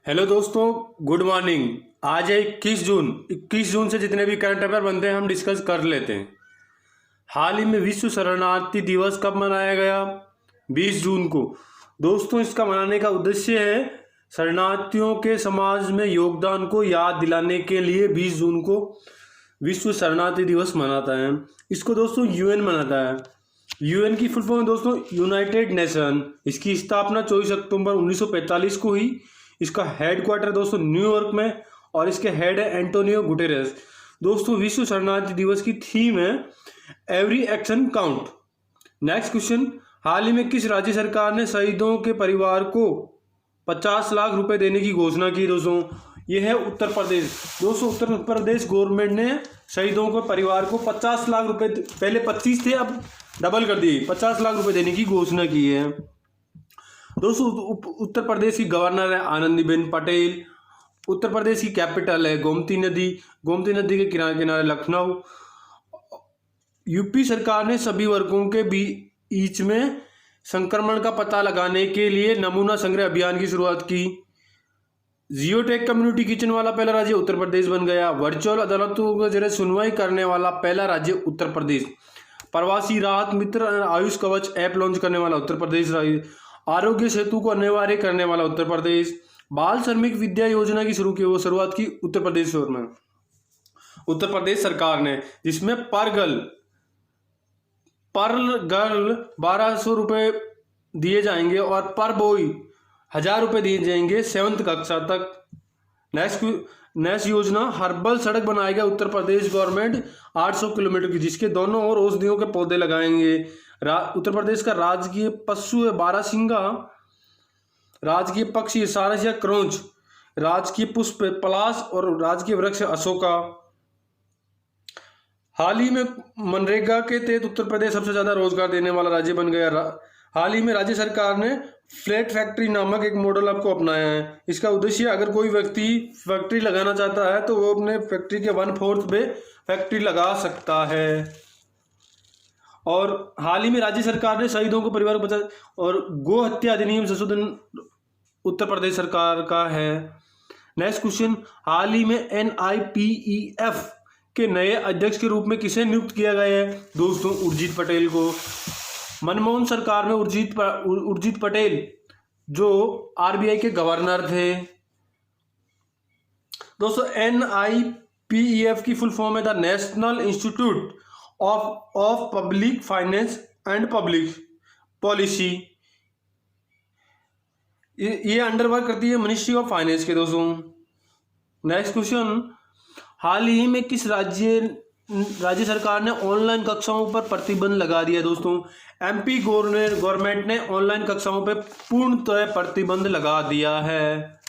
Hello दोस्तों, good morning. आज है 21 जून। 21 जून से जितने भी करंट अफेयर बनते हैं हम डिस्कस कर लेते हैं। हाल ही में विश्व शरणार्थी दिवस कब मनाया गया? 20 जून को। दोस्तों, इसका मनाने का उद्देश्य है शरणार्थियों के समाज में योगदान को याद दिलाने के लिए 20 जून को विश्व शरणार्थी दिवस मनाता है। इसको दोस्तों यूएन मनाता है। यूएन की फुल फॉर्म दोस्तों यूनाइटेड नेशन। इसकी स्थापना 24 अक्टूबर 1945 को हुई। इसका हेडक्वार्टर दोस्तों न्यूयॉर्क में और इसके हेड है एंटोनियो गुटेरेस। दोस्तों, विश्व शरणार्थी दिवस की थीम है every action count. Next question, हाल ही में किस राज्य सरकार ने शहीदों के परिवार को 50 लाख रुपए देने की घोषणा की? दोस्तों, ये है उत्तर प्रदेश। दोस्तों, उत्तर प्रदेश गवर्नमेंट ने शहीदों के परिवार को 50 लाख रुपए, पहले 25 थे अब डबल कर दिए, 50 लाख रुपए देने की घोषणा की है। दोस्तों, उत्तर प्रदेश की गवर्नर है आनंदीबेन पटेल। उत्तर प्रदेश की कैपिटल है गोमती नदी। गोमती नदी के किनारे किनारे लखनऊ। यूपी सरकार ने सभी वर्गों के बीच में संक्रमण का पता लगाने के लिए नमूना संग्रह अभियान की शुरुआत की। जियोटेक कम्युनिटी किचन वाला पहला राज्य उत्तर प्रदेश बन गया। वर्चुअल अदालतों के जरिए सुनवाई करने वाला पहला राज्य उत्तर प्रदेश। प्रवासी राहत मित्र आयुष कवच ऐप लॉन्च करने वाला उत्तर प्रदेश राज्य। आरोग्य सेतु को अनिवार्य करने वाला उत्तर प्रदेश। बाल श्रमिक विद्या योजना की शुरुआत की उत्तर प्रदेश में उत्तर प्रदेश सरकार ने, जिसमें पर गर्ल 1200 रुपये दिए जाएंगे और पर बॉय 1000 रुपये दिए जाएंगे 7th कक्षा तक। नेक्स्ट योजना हर्बल सड़क बनाएगा उत्तर प्रदेश गवर्नमेंट 800 किलोमीटर की, जिसके दोनों ओर औषधियों के पौधे लगाएंगे। उत्तर प्रदेश का राजकीय पशु है बारहसिंगा। राजकीय पक्षी सारस या क्रोंच। राजकीय पुष्प पलाश और राजकीय वृक्ष अशोका। हाल ही में मनरेगा के तहत उत्तर प्रदेश सबसे ज्यादा रोजगार देने वाला राज्य बन गया। हाल ही में राज्य सरकार ने फ्लैट फैक्ट्री नामक एक मॉडल आपको अपनाया है। इसका उद्देश्य, अगर कोई व्यक्ति फैक्ट्री लगाना चाहता है तो वो अपने फैक्ट्री के 1/4 पे फैक्ट्री लगा सकता है। और हाल ही में राज्य सरकार ने शहीदों को परिवार को 50 और गो हत्या अधिनियम संशोधन उत्तर प्रदेश सरकार का है। नेक्स्ट क्वेश्चन, हाल ही में NIPEF के नए अध्यक्ष के रूप में किसे नियुक्त किया गया है? दोस्तों, उर्जित पटेल को। मनमोहन सरकार में उर्जित पटेल जो RBI के गवर्नर थे। दोस्तों, NIPEF की फुल फॉर्म है the national institute of public finance and public policy. ये अंडर वर्क करती है मिनिस्ट्री ऑफ फाइनेंस के। दोस्तों, नेक्स्ट क्वेश्चन, हाल ही में किस राज्य सरकार ने ऑनलाइन कक्षाओं पर प्रतिबंध लगा दिया? दोस्तों, MP गवर्नमेंट ने ऑनलाइन कक्षाओं पर पूर्णतः प्रतिबंध लगा दिया है।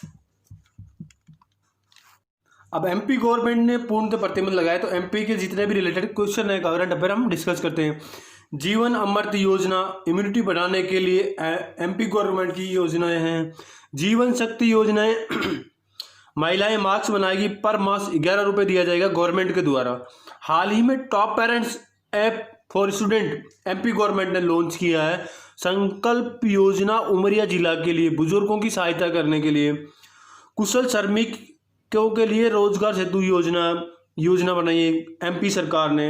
अब MP गवर्नमेंट ने पूर्णतः प्रतिबंध लगाया तो MP के जितने भी रिलेटेड क्वेश्चन है करंट अफेयर हम डिस्कस करते हैं। जीवन अमृत योजना इम्यूनिटी बढ़ाने के लिए MP गवर्नमेंट की योजनाएं हैं। जीवन शक्ति योजनाएं महिलाएं मास्क बनाएगी, पर मास्क 11 रुपये दिया जाएगा गवर्नमेंट के द्वारा। हाल ही में top parents app for student MP government ने लॉन्च किया है। संकल्प योजना उमरिया जिला के लिए बुजुर्गों की सहायता करने के लिए। कुशल श्रमिकों के लिए रोजगार सेतु योजना बनाई है MP सरकार ने।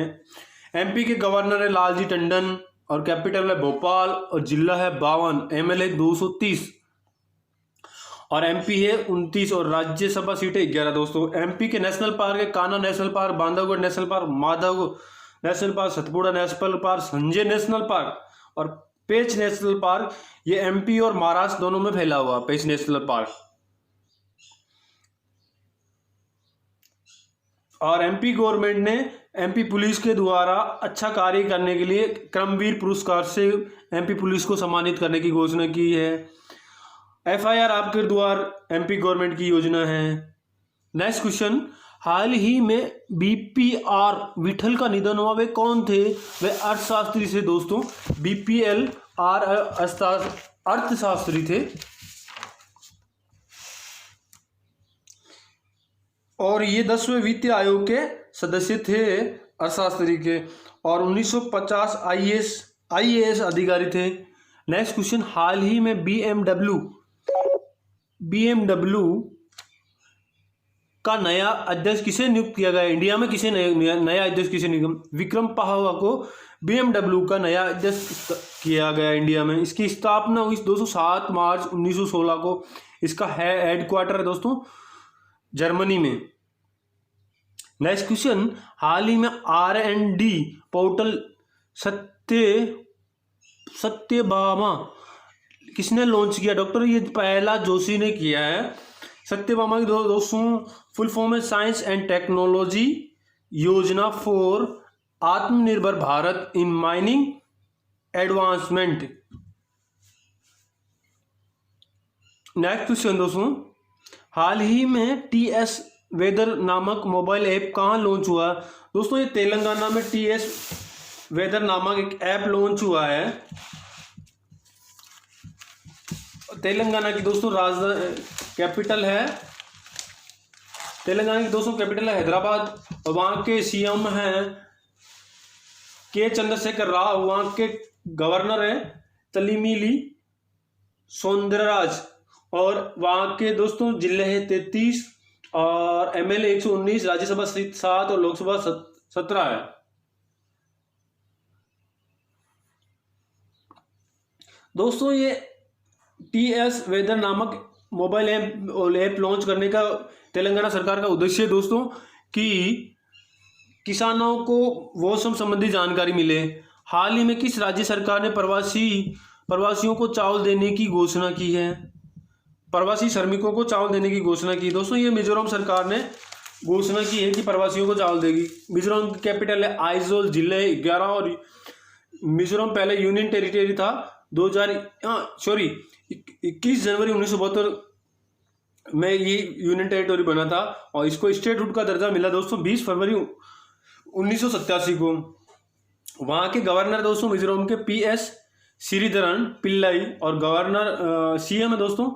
MP के गवर्नर है लालजी टंडन और कैपिटल है भोपाल और जिला है 52, MLA 230 और MP है 29 और राज्यसभा सीटें 11। दोस्तों, MP के नेशनल पार्क है Kanha national park, Bandhavgarh national park, Madhav national park, Satpura national park, Sanjay national park और पेंच नेशनल पार्क। ये MP और महाराष्ट्र दोनों में फैला हुआ पेंच नेशनल पार्क। और MP गवर्नमेंट ने MP पुलिस के द्वारा अच्छा कार्य करने के लिए क्रमवीर पुरस्कार से MP पुलिस को सम्मानित करने की घोषणा की है। FIR आपके द्वार MP गवर्नमेंट की योजना है। नेक्स्ट क्वेश्चन, हाल ही में BPR विठल का निधन हुआ। वे कौन थे? वे अर्थशास्त्री थे। दोस्तों, BPLR अर्थशास्त्री थे और ये 10वें वित्त आयोग के सदस्य थे अर्थशास्त्री के और 1950 IAS अधिकारी थे। नेक्स्ट क्वेश्चन, हाल ही में BMW बीएमडब्ल्यू का नया अध्यक्ष किसे नियुक्त किया गया? इंडिया में किसे नया अध्यक्ष किसे नियुक्त? विक्रम पाहवा को बीएमडब्ल्यू का नया अध्यक्ष किया गया इंडिया में। इसकी स्थापना हुई दोस्तों 7 मार्च 1916 को। इसका हेडक्वार्टर है दोस्तों जर्मनी में। नेक्स्ट क्वेश्चन, हाल ही में R&D पोर्टल सत्यभामा किसने लॉन्च किया? डॉक्टर ये प्रहलाद जोशी ने किया है। सत्यभामा की दोस्तों फुल फॉर्म है साइंस एंड टेक्नोलॉजी योजना फॉर आत्मनिर्भर Bharat in mining advancement. Next question दोस्तों, हाल ही में TS वेदर नामक मोबाइल ऐप कहाँ लॉन्च हुआ? दोस्तों ये तेलंगाना में TS वेदर नामक एक ऐप लॉन्च हुआ है। तेलंगाना की दोस्तों राजधानी कैपिटल है, तेलंगाना की दोस्तों कैपिटल है हैदराबाद। और वहाँ के CM हैं के चंद्रशेखर राव, वहाँ के गवर्नर है तलिमिली सौंदरराज, और वहाँ के दोस्तों जिले हैं 33 और MLA 119, राज्यसभा सीट 7 और लोकसभा 17 है। दोस्तों ये TS वेदर नामक मोबाइल ऐप लॉन्च करने का तेलंगाना सरकार का उद्देश्य है दोस्तों कि किसानों को मौसम संबंधी जानकारी मिले। हाल ही में किस राज्य सरकार ने प्रवासियों को चावल देने की घोषणा की है? प्रवासी श्रमिकों को चावल देने की घोषणा की दोस्तों ये मिजोरम सरकार ने घोषणा की है कि प्रवासियों को चावल देगी। मिजोरम की कैपिटल है आइजोल, जिले 11 और मिजोरम पहले यूनियन टेरिटरी था। 21 जनवरी 1972 में ये यूनियन टेरिटरी बना था और इसको स्टेटहुड का दर्जा मिला दोस्तों 20 फरवरी 1987 को। वहाँ के गवर्नर दोस्तों मिजोरम के PS श्रीधरन पिल्लाई और गवर्नर CM है दोस्तों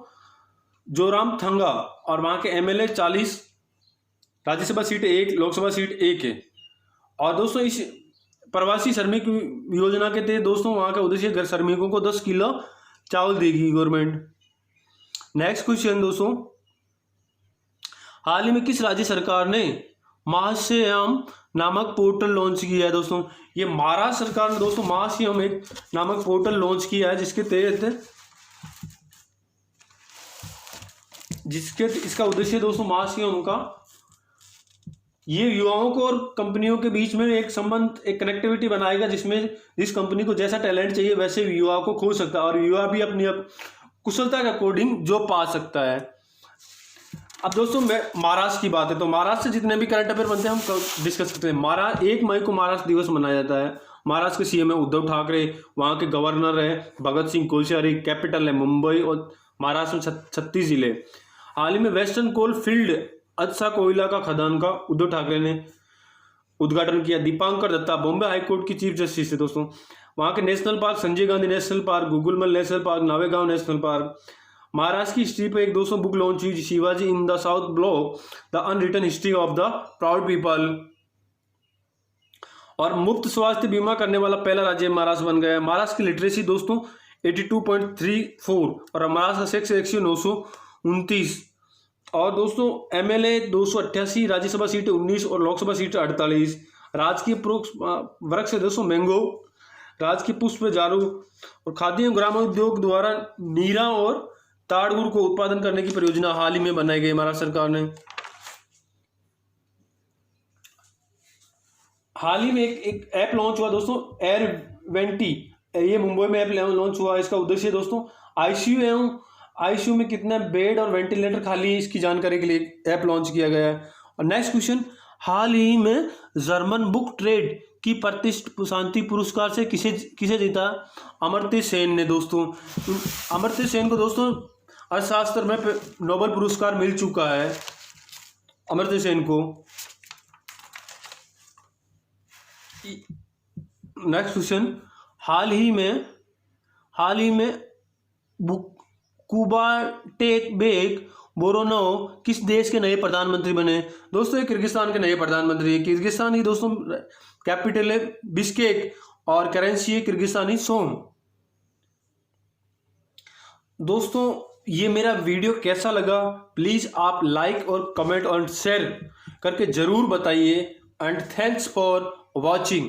जोराम थंगा, और वहाँ के MLA 40, Rajya Sabha seat 1, Lok Sabha seat 1 है। और दोस्तों इस प्रवासी श्रमिक योजना के तहत दोस्तों वहाँ का उद्देश्य घर श्रमिकों को 10 किलो चावल देगी गवर्नमेंट। नेक्स्ट क्वेश्चन दोस्तों, हाल ही में किस राज्य सरकार ने महाश्याम नामक पोर्टल लॉन्च किया है? दोस्तों ये महाराष्ट्र सरकार ने दोस्तों महाश्याम एक नामक पोर्टल लॉन्च किया है जिसके इसका उद्देश्य दोस्तों महाश्याम का ये युवाओं को और कंपनियों के बीच में एक संबंध, एक कनेक्टिविटी बनाएगा जिसमें जिस कंपनी को जैसा टैलेंट चाहिए वैसे युवा को खोज सकता है और युवा भी अपनी कुशलता के अकॉर्डिंग जॉब पा सकता है। अब दोस्तों मैं महाराष्ट्र की बात है तो महाराष्ट्र से जितने भी करंट अफेयर बनते हैं हम डिस्कस करते हैं। 1 मई को महाराष्ट्र दिवस मनाया जाता है। महाराष्ट्र के CM है उद्धव ठाकरे, वहाँ के गवर्नर है भगत सिंह कोश्यारी, कैपिटल है मुंबई और महाराष्ट्र में 36 जिले। हाल ही में वेस्टर्न कोल फील्ड अच्छा कोयला का खदान का उद्धव ठाकरे ने उद्घाटन किया। दीपांकर दत्ता बॉम्बे हाईकोर्ट की चीफ जस्टिस है दोस्तों। वहाँ के national park Sanjay Gandhi national park, Gugamal national park, Navegaon national park. Maharashtra की हिस्ट्री पर एक दोस्तों बुक लॉन्च हुई Shivaji in the south block the unwritten history of the proud people. और मुफ्त स्वास्थ्य बीमा करने वाला पहला राज्य महाराष्ट्र बन गया है। महाराष्ट्र की लिटरेसी दोस्तों 82.34 और महाराष्ट्र का सेक्स रेशियो 929। और दोस्तों MLA 288, राज्यसभा सीट 19 और लोकसभा सीट 48। राजकीय वृक्ष है दोस्तों मैंगो, राजकीय पुष्प जारू। और खाद्य एवं ग्रामोद्योग द्वारा नीरा और ताड़गुड़ को उत्पादन करने की परियोजना हाल ही में बनाई गई महाराष्ट्र सरकार ने। हाल ही में एक ऐप लॉन्च हुआ दोस्तों एयर20, ये मुंबई में ऐप लॉन्च हुआ। इसका उद्देश्य दोस्तों ICU में कितना बेड और वेंटिलेटर खाली है इसकी जानकारी के लिए ऐप लॉन्च किया गया है। और नेक्स्ट क्वेश्चन, हाल ही में जर्मन बुक ट्रेड की प्रतिष्ठित शांति पुरस्कार से किसे जीता? अमर्त्य सेन ने दोस्तों। अमर्त्य सेन को दोस्तों अर्थशास्त्र में नोबेल पुरस्कार मिल चुका है अमर्त्य सेन को। नेक्स्ट क्वेश्चन, हाल ही में कुबाटेकबेक बोरोनोव किस देश के नए प्रधानमंत्री बने? दोस्तों ये किर्गिस्तान के नए प्रधानमंत्री है। किर्गिस्तान ही दोस्तों कैपिटल है बिश्केक और करेंसी है किर्गिस्तानी सोम। दोस्तों ये मेरा वीडियो कैसा लगा प्लीज़ आप लाइक और कमेंट और शेयर करके ज़रूर बताइए। And thanks for watching.